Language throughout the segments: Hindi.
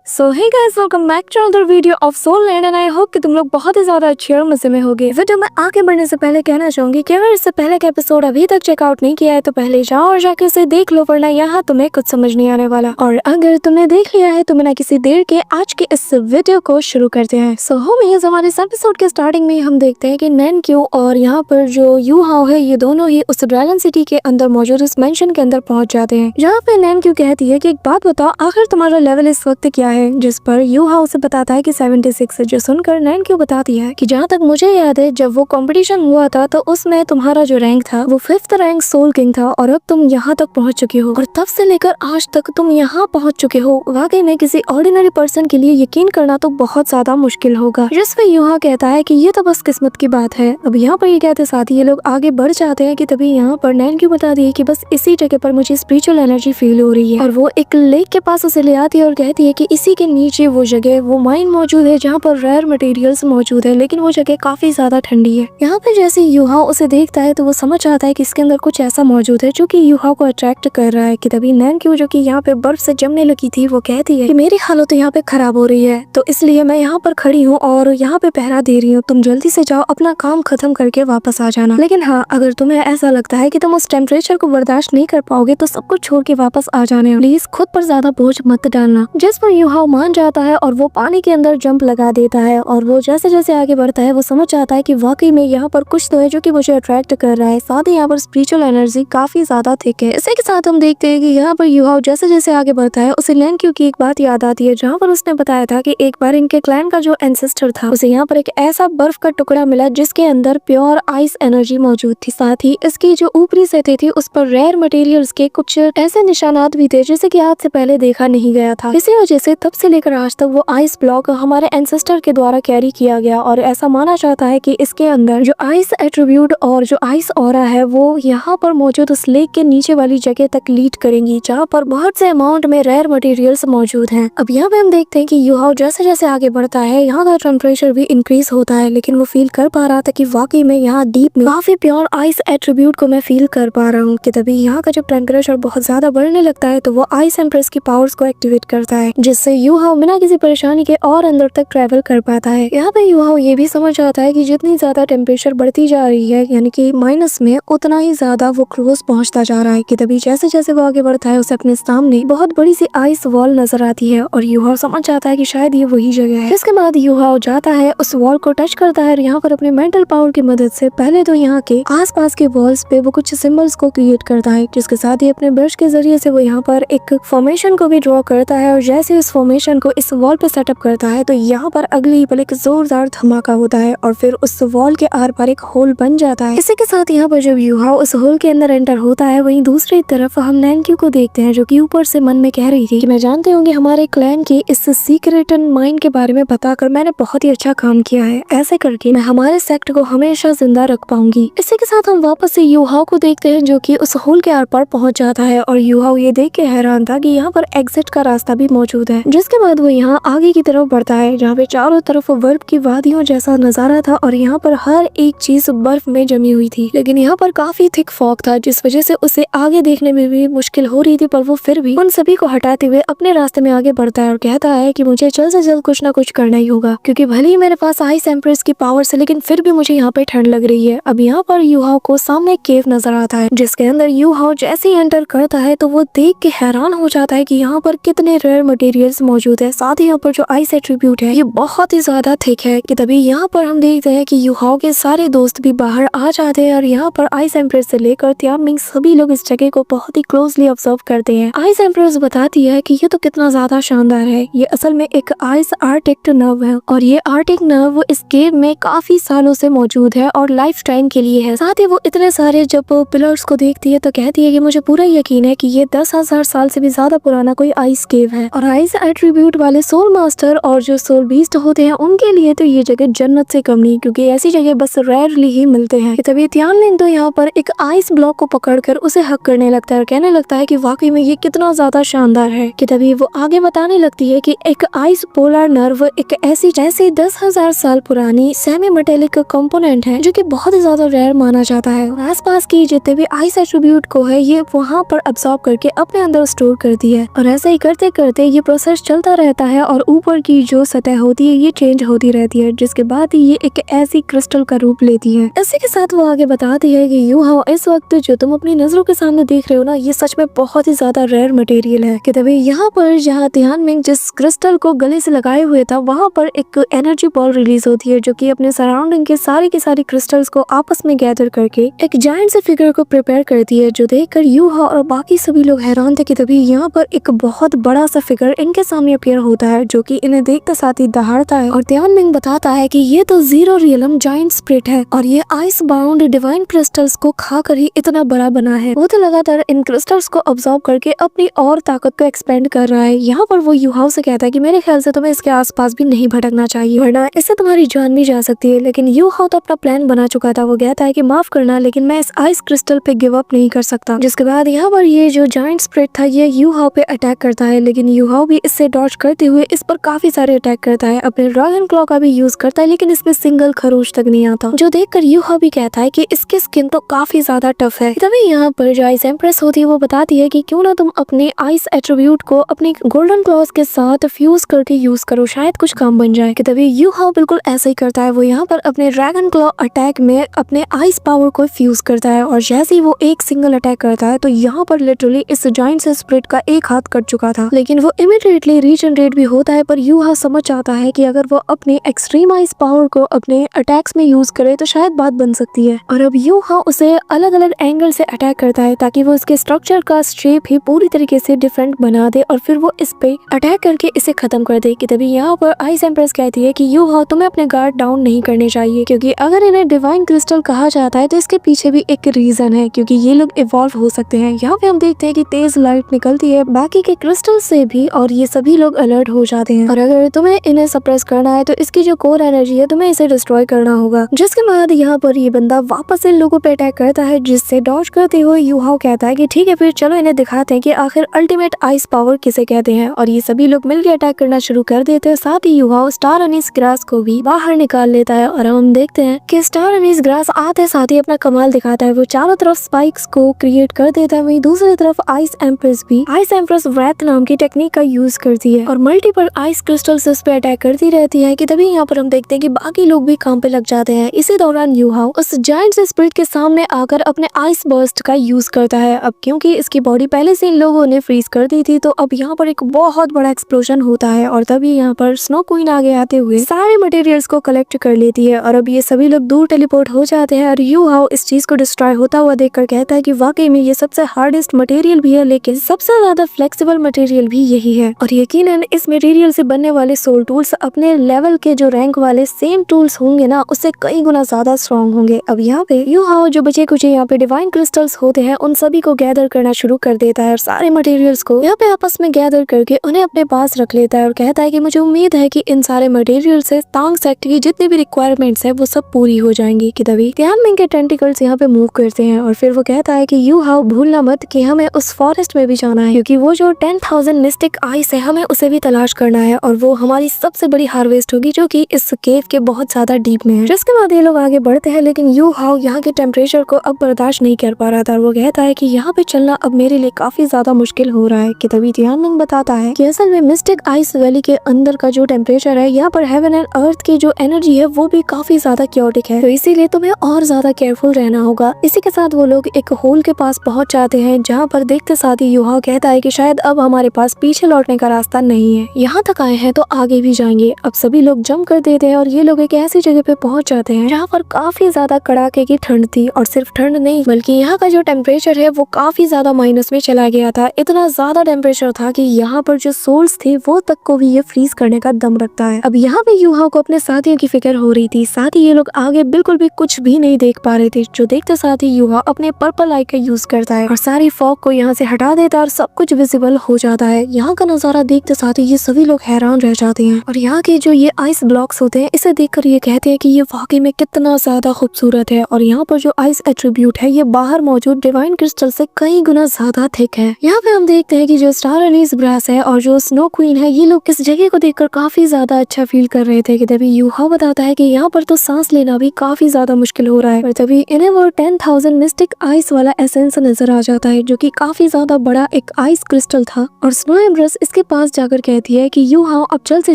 So hey guys, welcome back to another video of soul land and I hope कि तुम लोग बहुत ही ज्यादा अच्छे और मजे में होगे। वीडियो में आगे बढ़ने से पहले कहना चाहूंगी कि अगर इससे पहले का एपिसोड अभी तक चेकआउट नहीं किया है तो पहले जाओ और जाकर इसे देख लो, वरना यहाँ तुम्हें कुछ समझ नहीं आने वाला। और अगर तुमने देख लिया है तो बिना किसी देर के आज के इस वीडियो को शुरू करते हैं। सो होमीज, हमारे इस एपिसोड के स्टार्टिंग में हम देखते हैं कि नैनक्यू और यहाँ पर जो यू हाओ है, ये दोनों ही उस ड्रैगन सिटी के अंदर मौजूद उस मेंशन के अंदर पहुंच जाते हैं, जहाँ पे नैनक्यू कहती है कि एक बात बताओ, आखिर तुम्हारा लेवल इस वक्त क्या है। जिस पर यू हाओ से बताता है कि 76 है, जो सुनकर नैनक्यू बताती है कि जहाँ तक मुझे याद है जब वो कंपटीशन हुआ था तो उसमें तुम्हारा जो रैंक था वो 5th रैंक सोल किंग था और अब तुम यहाँ तक पहुँच चुके हो और तब से लेकर आज तक तुम यहाँ पहुँच चुके हो। वाकई में किसी ऑर्डिनरी पर्सन के लिए यकीन करना तो बहुत ज्यादा मुश्किल होगा। जिस पे यू हाओ कहता है कि ये तो बस किस्मत की बात है। अब यहाँ पर ये कहते साथ ही ये लोग आगे बढ़ जाते हैं कि तभी यहाँ पर नैनक्यू बता दी है कि बस इसी जगह पर मुझे स्पिरिचुअल एनर्जी फील हो रही है और वो एक लेक के पास उसे ले आती है और कहती है कि इसी के नीचे वो जगह, वो माइन मौजूद है जहाँ पर रेयर मटेरियल्स मौजूद है, लेकिन वो जगह काफी ज्यादा ठंडी है। यहाँ पे जैसे यू हाओ उसे देखता है तो वो समझ आता है कि इसके अंदर कुछ ऐसा मौजूद है जो कि यू हाओ को अट्रैक्ट कर रहा है। कि तभी नैनक्यू, जो कि यहाँ पे बर्फ से जमने लगी थी, वो कहती है कि मेरी हालत यहाँ पे खराब हो रही है, तो इसलिए मैं यहाँ पर खड़ी हूँ और यहाँ पे पहरा दे रही हूँ। तुम जल्दी से जाओ, अपना काम खत्म करके वापस आ जाना। लेकिन हाँ, अगर तुम्हें ऐसा लगता है कि तुम उस टेम्परेचर को बर्दाश्त नहीं कर पाओगे तो सब कुछ छोड़ के वापस आ जाने, प्लीज खुद पर ज्यादा बोझ मत डालना। जिस पर यू हाओ मान जाता है और वो पानी के अंदर जंप लगा देता है और वो जैसे जैसे आगे बढ़ता है वो समझ आता है कि वाकई में यहाँ पर कुछ तो है जो कि मुझे अट्रैक्ट कर रहा है। साथ ही यहाँ पर स्पिरिचुअल एनर्जी काफी ज्यादा थिक है। इसी के साथ हम देखते हैं कि यहाँ पर यू हाओ जैसे जैसे आगे बढ़ता है उसे नैनक्यू की एक बात याद आती है, जहाँ पर उसने बताया था कि एक बार इनके क्लैन का जो एंसेस्टर था उसे यहाँ पर एक ऐसा बर्फ का टुकड़ा मिला जिसके अंदर प्योर आइस एनर्जी मौजूद थी। साथ ही इसकी जो ऊपरी सतह थी उस पर रेयर मटेरियल्स के कुछ ऐसे निशानात भी थे जिसे कि आज से पहले देखा नहीं गया था। इसी वजह से तब से लेकर आज तक वो आइस ब्लॉक हमारे एंसेस्टर के द्वारा कैरी किया गया और ऐसा माना जाता है कि इसके अंदर जो आइस एट्रीब्यूट और जो आइस ऑरा है वो यहाँ पर मौजूद उस लेक के नीचे वाली जगह तक लीड करेंगी, जहाँ पर बहुत से अमाउंट में रेयर मटेरियल्स मौजूद हैं। अब यहाँ पे हम देखते हैं कि यू हाओ जैसे जैसे आगे बढ़ता है यहाँ का टेम्परेचर भी इंक्रीज होता है, लेकिन वो फील कर पा रहा था कि वाकई में यहाँ डीप में काफी प्योर आइस एट्रीब्यूट को मैं फील कर पा रहा हूँ। कि तभी यहाँ का जब टेम्परेचर बहुत ज्यादा बढ़ने लगता है तो वो आइस एम्प्रेस की पावर्स को एक्टिवेट करता है, जिससे यू हाओ बिना किसी परेशानी के और अंदर तक ट्रेवल कर पाता है। यहाँ पे यू हाओ ये भी समझ आता है कि जितनी ज्यादा टेम्परेचर बढ़ती जा रही है, यानी कि माइनस में, उतना ही ज्यादा वो क्लोज पहुंचता जा रहा है। कि तभी जैसे जैसे वो आगे बढ़ता है उसे अपने सामने बहुत बड़ी सी आइस वॉल नजर आती है और यू हाओ समझ जाता है कि शायद ये वही जगह है। इसके बाद यू हाओ जाता है, उस वॉल को टच करता है और यहाँ पर अपने मेंटल पावर की मदद से पहले तो यहाँ के आसपास के वॉल्स पे वो कुछ सिंबल्स को क्रिएट करता है, जिसके साथ ही अपने ब्रश के जरिए से वो यहाँ पर एक फॉर्मेशन को भी ड्रॉ करता है और जैसे इस फॉर्मेशन को इस वॉल पे सेटअप करता है तो यहाँ पर अगली पल एक जोरदार धमाका होता है और फिर उस वॉल के आर पार एक होल बन जाता है। इसी के साथ यहाँ पर जब यू हाओ उस होल के अंदर एंटर होता है, वहीं दूसरी तरफ हम नैनक्यू को देखते हैं जो कि ऊपर से मन में कह रही थी कि मैं जानती हूँ कि हमारे क्लैन की इस सीक्रेट माइन के बारे में बताकर मैंने बहुत ही अच्छा काम किया है, ऐसे करके मैं हमारे सेक्ट को हमेशा जिंदा रख पाऊंगी। इसी के साथ हम वापस से यू हाओ को देखते हैं जो कि उस होल के आर पार पहुंच जाता है और यू हाओ ये देख के हैरान था कि यहाँ पर एग्जिट का रास्ता भी मौजूद है। जिसके बाद वो यहाँ आगे की तरफ बढ़ता है जहाँ पे चारों तरफ बर्फ की वादियों जैसा नजारा था और यहाँ पर हर एक चीज बर्फ में जमी हुई थी, लेकिन यहाँ पर काफी थिक फॉग था जिस वजह से उसे आगे देखने में भी मुश्किल हो रही थी। पर वो फिर भी उन सभी को हटाते हुए अपने रास्ते में आगे बढ़ता है और कहता है कि मुझे जल्द से जल्द कुछ ना कुछ करना ही होगा, क्योंकि भले ही मेरे पास आइस एम्प्रेस की पावर है लेकिन फिर भी मुझे यहाँ पे ठंड लग रही है। अब यहाँ पर यू हाओ को सामने एक केव नजर आता है जिसके अंदर यू हाओ जैसे ही एंटर करता है तो वो देख के हैरान हो जाता है कि यहाँ पर कितने रेयर मटेरियल्स मौजूद है। साथ ही यहाँ पर जो आइस एट्रीब्यूट है ये बहुत ही ज्यादा थिक है। कि तभी यहाँ पर हम देखते हैं कि यू हाओ के सारे दोस्त भी बाहर आ जाते हैं और यहाँ पर आइस एम्प्रेस से लेकर त्यामिंग सभी लोग इस जगह को बहुत ही क्लोजली ऑब्जर्व करते हैं। आइस एम्प्रेस बताती है कि ये तो कितना ज्यादा शानदार है, ये असल में एक आइस आर्टिक नर्व है और ये आर्टिक नर्व इस केव में काफी सालों से मौजूद है और लाइफ टाइम के लिए है। साथ ही वो इतने सारे जब पिलर्स को देखती है तो कहती है कि मुझे पूरा यकीन है कि ये 10,000 साल से भी ज्यादा पुराना कोई आइस केव है और आइस एट्रीब्यूट वाले सोल मास्टर और जो सोल बीस्ट होते हैं उनके लिए तो ये जगह जन्नत से कम नहीं, क्योंकि ऐसी जगह बस रेयरली ही मिलते हैं। तभी त्यानलिन तो यहाँ पर एक आइस ब्लॉक को पकड़कर उसे हक करने लगता है और कहने लगता है कि वाकई में ये कितना ज्यादा शानदार है। कि तभी वो आगे बताने लगती है कि एक आइस पोलर नर्व एक ऐसी जैसे 10,000 साल पुरानी सेमी मेटेलिक कंपोनेंट है जो कि बहुत ही ज्यादा रेयर माना जाता है। आसपास की जितने भी आइस एट्रीब्यूट को है ये वहाँ पर अब्सॉर्ब करके अपने अंदर स्टोर करती है और ऐसे ही करते करते ये प्रोसेस प्रोसेस चलता रहता है और ऊपर की जो सतह होती है ये चेंज होती रहती है, जिसके बाद ये एक ऐसी क्रिस्टल का रूप लेती है। इसी के साथ वो आगे बताती है कि यू हाउ इस वक्त जो तुम अपनी नजरों के सामने देख रहे हो ना, ये सच में बहुत ही ज्यादा रेयर मटेरियल है। कि तभी यहाँ पर जहाँ तियानमिंग जिस क्रिस्टल को गले से लगाए हुए था वहाँ पर एक एनर्जी बॉल रिलीज होती है, जो कि अपने सराउंडिंग के सारी क्रिस्टल्स को आपस में गैदर करके एक जायंट से फिगर को प्रिपेयर करती है, जो देखकर यू हाउ और बाकी सभी लोग हैरान थे। कि तभी यहाँ पर एक बहुत बड़ा सा फिगर इनके सामने अपीयर होता है, जो कि इन्हें देखते साथ ही दहाड़ता है और तियानमिंग बताता है कि ये तो जीरो रियलम जायंट स्पिरिट है और ये आइस बाउंड डिवाइन क्रिस्टल्स को खाकर ही इतना बड़ा बना है। वो तो लगातार इन क्रिस्टल्स को ऑब्जर्व करके अपनी और ताकत को एक्सपेंड कर रहा है। यहाँ पर वो यू हाउ से कहता है कि मेरे ख्याल से तुम्हें इसके आसपास भी नहीं भटकना चाहिए, वरना इससे तुम्हारी जान भी जा सकती है। लेकिन यू हाउ तो अपना प्लान बना चुका था। वो कहता है कि माफ करना, लेकिन मैं इस आइस क्रिस्टल पे गिव अप नहीं कर सकता। जिसके बाद यहाँ पर ये जो जायंट स्पिरिट था ये यू हाउ पे अटैक करता है, लेकिन यू हाउ भी इससे डॉज करते हुए इस पर काफी सारे अटैक करता है। अपने ड्रैगन क्लॉ का भी यूज करता है, लेकिन इसमें सिंगल खरोच तक नहीं आता, जो देखकर यू हाउ भी कहता है कि इसकी स्किन तो काफी ज्यादा टफ है। तभी यहाँ पर जो आइस एम्प्रेस होती है वो बताती है कि क्यों ना तुम अपने आइस एट्रीब्यूट को अपने गोल्डन क्लॉज के साथ फ्यूज करके यूज करो, शायद कुछ काम बन जाए। कि तभी यू हाउ बिल्कुल ऐसा ही करता है। वो यहाँ पर अपने ड्रैगन क्लॉ अटैक में अपने आइस पावर को फ्यूज करता है और जैसे ही वो एक सिंगल अटैक करता है तो यहाँ पर लिटरली इस जायंट से स्पिरिट का एक हाथ कट चुका था, लेकिन वो इमीडिएटली रीजनरेट भी होता है। पर यू हाउ समझ आता है कि अगर वो अपने एक्सट्रीम आइस पावर को अपने अटैक्स में यूज करे तो शायद बात बन सकती है। और अब यू हाउ उसे अलग अलग एंगल से अटैक करता है ताकि वो इसके स्ट्रक्चर का शेप ही पूरी तरीके से डिफरेंट बना दे और फिर वो इस पे अटैक करके इसे खत्म कर दे। कि तभी यहाँ पर आइस एम्प्रेस कहती है कि यू हाउ तुम्हें अपने गार्ड डाउन नहीं करने चाहिए, क्योंकि अगर इन्हें डिवाइन क्रिस्टल कहा जाता है तो इसके पीछे भी एक रीजन है, क्योंकि ये लोग इवॉल्व हो सकते हैं। यहाँ पे हम देखते हैं कि तेज लाइट निकलती है बाकी के क्रिस्टल से भी और ये सभी लोग अलर्ट हो जाते हैं। और अगर तुम्हें इन्हें सप्रेस करना है तो इसकी जो कोर एनर्जी है तुम्हें इसे डिस्ट्रॉय करना होगा। जिसके बाद यहाँ पर ये बंदा वापस इन लोगों पे अटैक करता है, जिससे डॉज करते हुए यू हाउ कहता है कि ठीक है फिर चलो इन्हें दिखाते हैं कि आखिर अल्टीमेट आइस पावर किसे कहते हैं। और ये सभी लोग मिलकर अटैक करना शुरू कर देते हैं। साथ ही यू हाउ स्टार अनीस ग्रास को भी बाहर निकाल लेता है और हम देखते हैं कि स्टार अनीस ग्रास आते साथ ही अपना कमाल दिखाता है। वो चारों तरफ स्पाइक्स को क्रिएट कर देता है। वहीं दूसरी तरफ आइस एम्प्रेस भी आइस एम्प्रेस व्रैथ नाम की टेक्निक का यूज करती है और मल्टीपल आइस क्रिस्टल्स इस पे अटैक करती रहती है। कि तभी यहाँ पर हम देखते हैं कि बाकी लोग भी काम पे लग जाते हैं। इसी दौरान यू हाउ उस जायंट स्पिरिट के सामने आकर अपने आइस बर्स्ट का यूज करता है। अब क्योंकि इसकी बॉडी पहले से इन लोगों ने फ्रीज कर दी थी तो अब यहाँ पर एक बहुत बड़ा एक्सप्लोजन होता है और तभी यहाँ पर स्नो क्वीन आगे आते हुए सारे मटेरियल्स को कलेक्ट कर लेती है और अब ये सभी लोग दूर टेलीपोर्ट हो जाते हैं। और यू हाउ इस चीज को डिस्ट्रॉय होता हुआ देखकर कहता है कि वाकई में ये सबसे हार्डेस्ट मटेरियल भी है, लेकिन सबसे ज्यादा फ्लेक्सिबल मटेरियल भी यही है। और यकीनन इस मटेरियल से बनने वाले सोल टूल्स अपने लेवल के जो रैंक वाले सेम टूल्स होंगे ना उससे कई गुना ज्यादा स्ट्रॉन्ग होंगे। अब यहाँ पे यू हाउ जो बचे कुछ यहाँ पे डिवाइन क्रिस्टल्स होते हैं उन सभी को गैदर करना शुरू कर देता है और सारे मटेरियल्स को यहाँ पे आपस में गैदर करके उन्हें अपने पास रख लेता है और कहता है कि मुझे उम्मीद है कि इन सारे मटेरियल से तांग सेक्ट की जितनी भी रिक्वायरमेंट्स है वो सब पूरी हो जाएंगी। कि तभी तियानमिंग के टेंटिकल्स यहाँ पे मूव करते हैं और फिर वो कहता है कि यू हाउ भूलना मत कि हमें उस फॉरेस्ट में भी जाना है, क्योंकि वो जो 10,000 मिस्टिक आइस है हमें उसे भी तलाश करना है और वो हमारी सबसे बड़ी हार्वेस्ट होगी जो कि इस केव के बहुत ज्यादा डीप में है। जिसके बाद ये लोग आगे बढ़ते हैं, लेकिन यू हाउ यहाँ के टेम्परेचर को अब बर्दाश्त नहीं कर पा रहा था और वो कहता है कि यहाँ पे चलना अब मेरे लिए काफी ज्यादा मुश्किल हो रहा है। कि तभी तियानमिंग बताता है कि असल में मिस्टिक आइस वैली के अंदर का जो टेम्परेचर है यहाँ पर हेवन एंड अर्थ की जो एनर्जी है वो भी काफी ज्यादा क्योटिक है, तो इसीलिए तुम्हें और ज्यादा केयरफुल रहना होगा। इसी के साथ वो लोग एक होल के पास पहुंच जाते हैं जहाँ पर देखते साथ ही यू हाउ कहता है कि शायद अब हमारे पास पीछे लौटने का रास्ता नहीं है, यहाँ तक आए हैं तो आगे भी जाएंगे। अब सभी लोग जंप कर देते हैं और ये लोग एक ऐसी जगह पे पहुंच जाते हैं जहाँ पर काफी ज्यादा कड़ाके की ठंड थी और सिर्फ ठंड नहीं बल्कि यहाँ का जो टेम्परेचर है वो काफी ज्यादा माइनस में चला गया था। इतना ज्यादा टेम्परेचर था कि यहाँ पर जो सोल्स थे वो तक को भी ये फ्रीज करने का दम रखता है। अब यहाँ पे यू हाउ को अपने साथियों की फिक्र हो रही थी, साथ ही ये लोग आगे बिल्कुल भी कुछ भी नहीं देख पा रहे थे, जो देखते साथ ही यू हाउ अपने पर्पल आई का यूज करता है और सारी फॉग को यहाँ से हटा देता है और सब कुछ विजिबल हो जाता है। यहाँ का नजारा देखते साथ ही ये सभी लोग हैरान रह जाते हैं और यहाँ के जो ये आइस ब्लॉक्स होते हैं इसे देखकर ये कहते हैं कि ये वाकई में कितना ज्यादा खूबसूरत है और यहाँ पर जो आइस एट्रीब्यूट है ये बाहर मौजूद डिवाइन क्रिस्टल से कई गुना ज्यादा थिक है। यहाँ पे हम देखते हैं कि जो स्टार अनीस ग्रास है और जो स्नो क्वीन है ये लोग इस जगह को देखकर काफी ज्यादा अच्छा फील कर रहे थे। कि तभी यू हाउ बताता है कि यहाँ पर तो सांस लेना भी काफी ज्यादा मुश्किल हो रहा है और तभी इन्हें वो 10,000 मिस्टिक आइस वाला एसेंस नजर आ जाता है जो कि काफी ज्यादा बड़ा एक आइस क्रिस्टल था और स्नो एम्ब्रेस इसके के पास जाकर कहती है कि यू हाओ अब जल्द से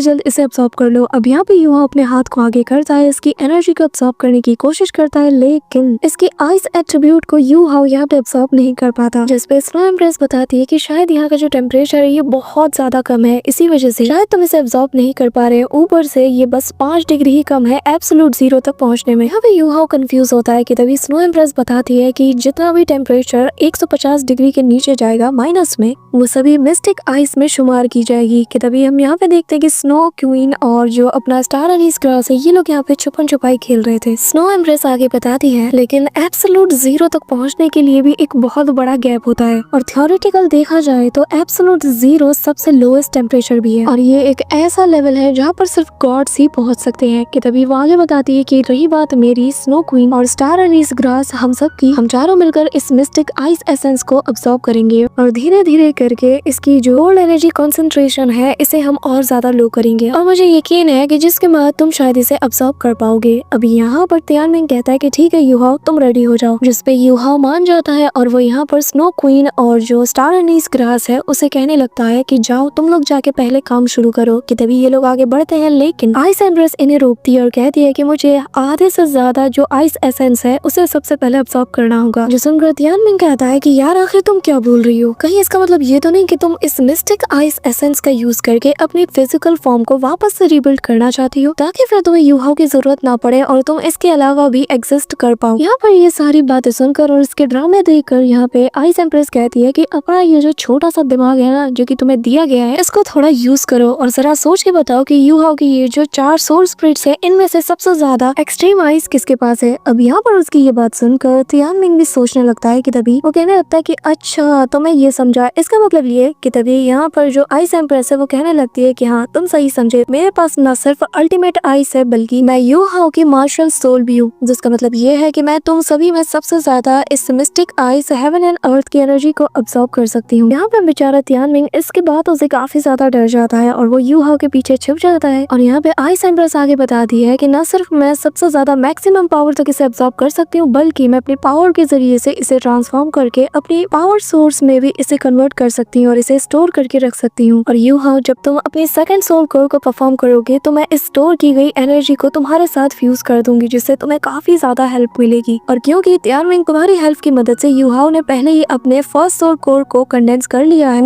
जल्द इसे अब्सॉर्ब कर लो। अब यहाँ पे यू हाओ अपने हाथ को आगे करता है, इसकी एनर्जी को अब्सॉर्ब करने की कोशिश करता है, लेकिन इसकी आइस एट्रीब्यूट को यू हाओ यहाँ पे अब्सॉर्ब नहीं कर पाता। जिसपे स्नो एम्प्रेस बताती है कि शायद यहाँ का जो टेम्परेचर है ये बहुत ज्यादा कम है, इसी वजह से शायद तुम इसे अब्सॉर्ब नहीं कर पा रहे। ऊपर से ये बस 5 डिग्री ही कम है एब्सोल्यूट जीरो तक पहुँचने में। यहाँ पे यू हाओ कंफ्यूज होता है कि तभी स्नो एम्प्रेस बताती है कि जितना भी टेम्परेचर 150 डिग्री के नीचे जाएगा माइनस में, वो सभी मिस्टिक आइस में शुमार की जाएगी। कि तभी हम यहाँ पे देखते हैं कि स्नो क्वीन और जो अपना स्टार अनीस ग्रास है ये लोग यहाँ पे छुपन छुपाई खेल रहे थे। स्नो एम्प्रेस आगे बताती है लेकिन एब्सोल्यूट जीरो तक पहुँचने के लिए भी एक बहुत बड़ा गैप होता है, और थ्योरेटिकल देखा जाए तो एब्सोल्यूट जीरो सबसे लोएस्ट टेम्परेचर भी है, और ये एक ऐसा लेवल है जहाँ पर सिर्फ गॉड्स ही पहुँच सकते हैं। कि तभी वो आगे बताती है कि रही बात मेरी, स्नो क्वीन और स्टार अनीस ग्रास हम सब की, हम चारों मिलकर इस मिस्टिक आइस एसेंस को अब्सॉर्ब करेंगे और धीरे धीरे करके इसकी जो कोल्ड एनर्जी कंसंट्रेशन है इसे हम और ज्यादा लो करेंगे, और मुझे यकीन है कि जिसके बाद तुम शायद इसे अब्सॉर्ब कर पाओगे। अभी यहाँ पर तियानमिंग कहता है कि ठीक है यू हाओ तुम रेडी हो जाओ, जिसपे यू हाओ मान जाता है और वो यहाँ पर स्नो क्वीन और जो स्टार अनीस ग्रास है उसे कहने लगता है कि जाओ तुम लोग जाके पहले काम शुरू करो। कि तभी ये लोग आगे बढ़ते हैं, लेकिन आइस एम्प्रेस इन्हें रोकती है और कहती है कि मुझे आधे से ज्यादा जो आइस एसेंस है उसे सबसे पहले अब्सॉर्ब करना होगा। जो सुनकर तियानमिंग कहता है कि यार आखिर तुम क्या बोल रही हो, कहीं इसका मतलब ये तो नहीं कि तुम इस मिस्टिक आइस एसेंस का यूज करके अपनी फिजिकल फॉर्म को वापस से रिबिल्ड करना चाहती हो ताकि फिर तुम्हें यू हाओ की जरूरत ना पड़े और तुम इसके अलावा भी एग्जिस्ट कर पाओ। यहाँ पर ये सारी बातें सुनकर और इसके ड्रामे देखकर यहाँ पे आइस एम्प्रेस कहती है कि अपना ये जो छोटा सा दिमाग है ना जो कि तुम्हें दिया गया है इसको थोड़ा यूज करो और जरा सोच के बताओ कि यू हाओ की ये जो 4 सोल स्पिरिट्स है इनमें से सबसे ज्यादा एक्सट्रीम आइस किसके पास है। अब यहाँ पर उसकी ये बात सुनकर तियानमिंग भी सोचने लगता है कि तभी वो कहने लगता है कि अच्छा तो मैं ये समझा, इसका मतलब ये कि तभी यहाँ पर जो आइस एम्प्रेस है वो कहने लगती है कि हाँ तुम सही समझे, मेरे पास न सिर्फ अल्टीमेट आइस है बल्कि मैं यू हाओ की मार्शल सोल भी हूँ, जिसका मतलब ये है कि मैं तुम सभी में सबसे ज्यादा इस mistake ice heaven and earth की एनर्जी को अब्सॉर्ब कर सकती हूँ। यहाँ पे बेचारा तियानमिंग इसके बातों से काफी ज्यादा डर जाता है और वो यू हाओ के पीछे छिप जाता है। और यहाँ पे आइस एम्प्रेस आगे बताती है कि न सिर्फ मैं सबसे ज्यादा मैक्सिमम पावर तक इसे अब्सॉर्ब कर सकती हूँ बल्कि मैं अपनी पावर के जरिए से इसे ट्रांसफॉर्म करके अपनी पावर सोर्स में भी इसे कन्वर्ट कर सकती हूँ और इसे स्टोर करके रख सकती हूँ। और यू हाओ जब तुम अपनी सेकंड सोल कोर को परफॉर्म करोगे तो मैं इस स्टोर की गई एनर्जी को तुम्हारे साथ फ्यूज कर दूंगी, जिससे तुम्हें काफी ज्यादा हेल्प मिलेगी। और क्योंकि तियानमिंग तुम्हारी हेल्प की मदद से यू हाओ ने पहले ही अपने फर्स्ट सोल कोर को कंडेंस कर लिया है,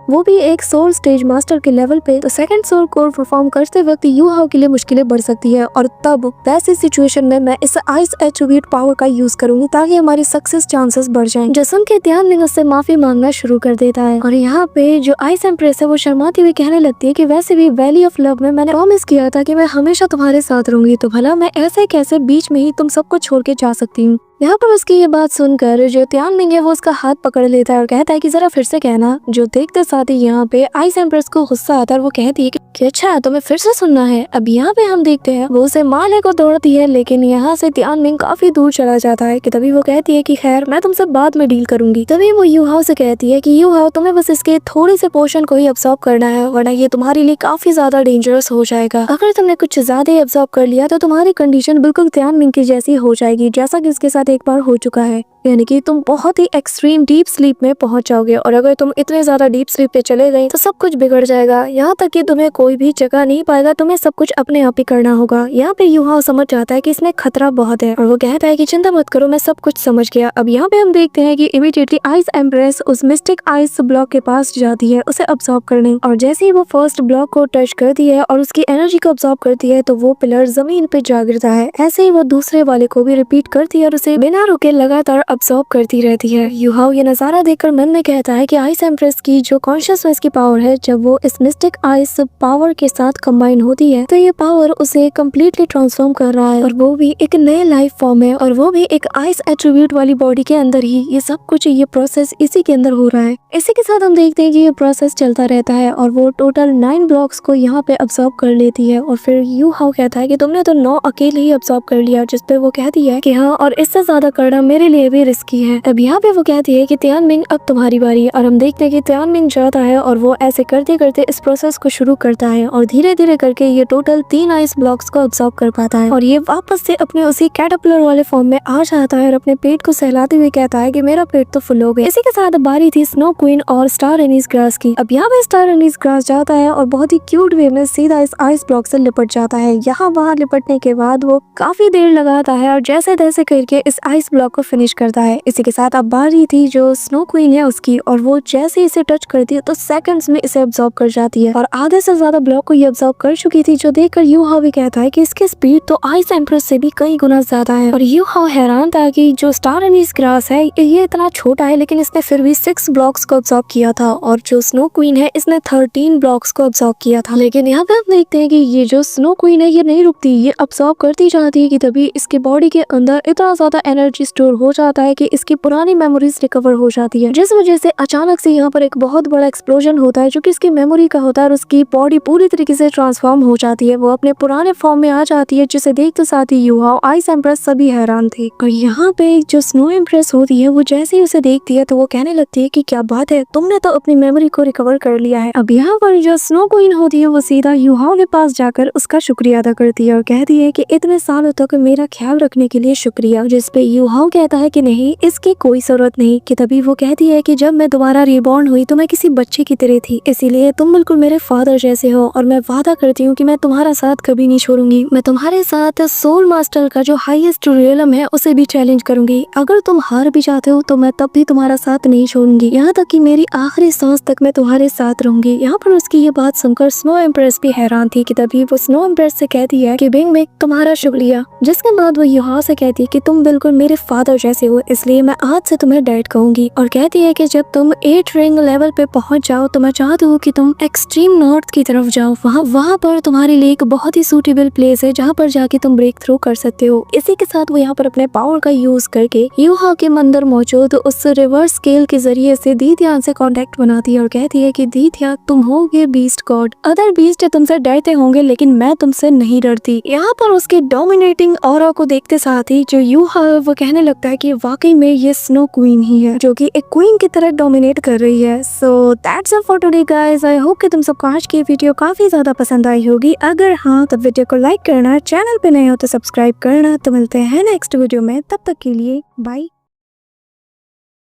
वो भी एक सोल स्टेज मास्टर के लेवल पे, तो सेकंड सोल कोर परफॉर्म करते वक्त यू हाओ के लिए मुश्किलें बढ़ सकती है। और तब वैसी सिचुएशन में मैं इस आइस एट्रीब्यूट पावर का यूज करूंगी ताकि हमारी सक्सेस चांसेस बढ़ जाएं। जो सुन के तियानमिंग उससे माफी मांगना शुरू कर देता है और यहाँ पे जो आइस एम्प्रेस है वो शर्माती हुई कहने लगती है कि वैसे भी वैली ऑफ लव में मैंने प्रॉमिस किया था कि मैं हमेशा तुम्हारे साथ रहूंगी, तो भला मैं ऐसे कैसे बीच में ही तुम सबको छोड़ के जा सकती हूँ। यहाँ पर उसकी ये बात सुनकर जो तियानमिंग है वो उसका हाथ पकड़ लेता है और कहता है कि जरा फिर से कहना। जो देखते साथ ही यहाँ पे आइस एम्प्रेस को गुस्सा आता है और वो कहती है कि अच्छा तुम्हें फिर से सुनना है। अब यहाँ पे हम देखते हैं वो उसे मारने को दौड़ती है, लेकिन यहाँ से तियानमिंग काफी दूर चला जाता है। कि तभी वो कहती है कि खैर मैं तुमसे बाद में डील करूंगी। तभी वो यू हाओ से कहती है कि यू हाओ तुम्हें बस इसके थोड़े से पोर्शन को ही अब्सॉर्ब करना है, वरना ये तुम्हारे लिए काफी ज्यादा डेंजरस हो जाएगा। अगर तुमने कुछ ज्यादा ही अब्सॉर्ब कर लिया तो तुम्हारी कंडीशन बिल्कुल तियानमिंग की जैसी हो जाएगी, जैसा कि इसके साथ एक बार हो चुका है। यानी कि तुम बहुत ही एक्सट्रीम डीप स्लीप में पहुंच जाओगे और अगर तुम इतने ज्यादा डीप स्लीप पे चले गए तो सब कुछ बिगड़ जाएगा, यहाँ तक कि तुम्हें कोई भी जगह नहीं पाएगा, तुम्हें सब कुछ अपने आप ही करना होगा। यहाँ पे यू हाओ समझ जाता है कि इसमें खतरा बहुत है और वो कहता है कि चिंता मत करो मैं सब कुछ समझ गया। अब यहाँ पे हम देखते हैं कि इमीडिएटली आइस एम्प्रेस उस मिस्टिक आइस ब्लॉक के पास जाती है उसे अब्सॉर्ब करने, और जैसे ही वो फर्स्ट ब्लॉक को टच करती है और उसकी एनर्जी को अब्सॉर्ब करती है तो वो पिलर जमीन पे जा गिरता है। ऐसे ही वो दूसरे वाले को भी रिपीट करती है और उसे बिना रुके लगातार अब्सॉर्ब करती रहती है। यू हाओ ये नजारा देखकर मन में कहता है कि आइस एम्प्रेस की जो कॉन्शियसनेस की पावर है जब वो इस मिस्टिक आइस पावर के साथ कंबाइन होती है तो ये पावर उसे कम्प्लीटली ट्रांसफॉर्म कर रहा है, और वो भी एक नए लाइफ फॉर्म में, और वो भी एक आइस एट्रीब्यूट वाली बॉडी के अंदर ही। ये सब कुछ ये प्रोसेस इसी के अंदर हो रहा है। इसी के साथ हम देखते हैं कि ये प्रोसेस चलता रहता है और वो टोटल 9 ब्लॉक्स को यहाँ पे अब्सॉर्ब कर लेती है। और फिर यू हाओ कहता है कि तुमने तो 9 अकेले ही अब्सॉर्ब कर लिया, जिसपे वो कहती है कि हाँ और इससे ज्यादा करना मेरे लिए भी लिए रिस्की है। अब यहाँ पे वो कहती है कि तियानमिंग अब तुम्हारी बारी है और हम देखते हैं कि तियानमिंग जाता है और वो ऐसे करते करते इस प्रोसेस को शुरू करता है और धीरे धीरे करके ये टोटल 3 आइस ब्लॉक्स को ऑब्जॉर्व कर पाता है और ये वापस से अपने उसी कैटरपिलर वाले फॉर्म में आ जाता है और अपने पेट को सहलाते हुए कहता है कि मेरा पेट तो फुल हो गया। इसी के साथ बारी थी स्नो क्वीन और स्टार एनीज ग्रास की। अब यहाँ पे स्टार एनीज ग्रास जाता है और बहुत ही क्यूट वे में सीधा इस आइस ब्लॉक से लिपट जाता है। यहाँ वहाँ लिपटने के बाद वो काफी देर लगाता है और जैसे तैसे करके इस आइस ब्लॉक को फिनिश करता है। इसी के साथ अब बारी थी जो स्नो क्वीन है उसकी और वो जैसे इसे टच करती है तो सेकंड्स में इसे अब्सॉर्ब कर जाती है और आधे से ज्यादा ब्लॉक को ये अब्सॉर्ब कर चुकी थी, जो देखकर यू हाओ भी कहता है कि इसकी स्पीड तो आइस एम्प्रेस से भी कई गुना ज्यादा है। और यू हाओ हैरान था कि जो स्टार एनीज ग्रास है ये इतना छोटा है लेकिन इसने फिर भी 6 ब्लॉक्स को अब्सॉर्ब किया था और जो स्नो क्वीन है इसने 13 ब्लॉक्स को अब्सॉर्ब किया था। लेकिन यहाँ पे हम देखते हैं कि ये जो स्नो क्वीन है ये नहीं रुकती, ये अब्सॉर्ब करती जाती है कि तभी इसके बॉडी के अंदर इतना ज्यादा एनर्जी स्टोर हो जाता है कि इसकी पुरानी मेमोरीज रिकवर हो जाती है, जिस वजह से अचानक से यहाँ पर एक बहुत बड़ा एक्सप्लोजन होता है जो कि इसकी मेमोरी का होता है और उसकी बॉडी पूरी तरीके से ट्रांसफॉर्म हो जाती है। वो अपने पुराने फॉर्म में आ जाती है जिसे देख तो साथ ही यू हाओ, आइस एम्प्रेस सभी हैरान थे। और यहाँ पे जो स्नो एम्प्रेस होती है वो जैसे ही उसे देखती है तो वो कहने लगती है कि क्या बात है, तुमने तो अपनी मेमोरी को रिकवर कर लिया है। अब यहाँ पर जो स्नो क्वीन होती है वो सीधा यू हाओ के पास जाकर उसका शुक्रिया अदा करती है और कहती है कि इतने सालों तक मेरा ख्याल रखने के लिए शुक्रिया, जिस पे यू हाओ कहता है कि नहीं, इसकी कोई जरूरत नहीं। कि तभी वो कहती है कि जब मैं दोबारा रिबॉर्न हुई तो मैं किसी बच्चे की तरह थी, इसीलिए तुम बिल्कुल मेरे फादर जैसे हो और मैं वादा करती हूँ कि मैं तुम्हारा साथ कभी नहीं छोड़ूंगी। मैं तुम्हारे साथ सोल मास्टर का जो हाईएस्ट रियलम है उसे भी चैलेंज करूंगी। अगर तुम हार भी जाते हो तो मैं तब भी तुम्हारा साथ नहीं छोड़ूंगी, यहाँ तक कि मेरी आखिरी सांस तक मैं तुम्हारे साथ रहूंगी। यहाँ पर उसकी ये बात सुनकर स्नो एम्प्रेस भी हैरान थी। कि तभी वो स्नो एम्प्रेस से कहती है कि बिंग बिंग तुम्हारा शुक्रिया, जिसके बाद वो यहाँ से कहती है कि तुम बिल्कुल मेरे फादर जैसे हो, इसलिए मैं आज से तुम्हें डैड कहूंगी। और कहती है कि जब तुम 8 रिंग लेवल पे पहुंच जाओ तो मैं चाहती हूँ कि तुम एक्सट्रीम नॉर्थ की तरफ जाओ, वहाँ पर तुम्हारे लिए एक बहुत ही सूटेबल प्लेस है जहाँ पर जाके तुम ब्रेक थ्रू कर सकते हो। इसी के साथ वो यहाँ पर अपने पावर का यूज करके यू हाओ के मंदिर मौजूद उस रिवर्स स्केल के जरिए से दीथियान से कांटेक्ट बनाती है और कहती है कि दीथिया तुम होगे बीस्ट गॉड, अदर बीस्ट तुमसे डरते होंगे लेकिन मैं तुमसे नहीं डरती। यहाँ पर उसके डोमिनेटिंग ऑरा को देखते साथ ही जो यू हाओ वो कहने लगता है कि वाकई में ये स्नो क्वीन ही है जो कि एक क्वीन की तरह डोमिनेट कर रही है। So that's it for today guys. I hope कि तुम सबको आज की वीडियो काफी ज्यादा पसंद आई होगी। अगर हाँ तो वीडियो को लाइक करना, चैनल पे नए हो तो सब्सक्राइब करना। तो मिलते हैं नेक्स्ट वीडियो में, तब तक के लिए बाय।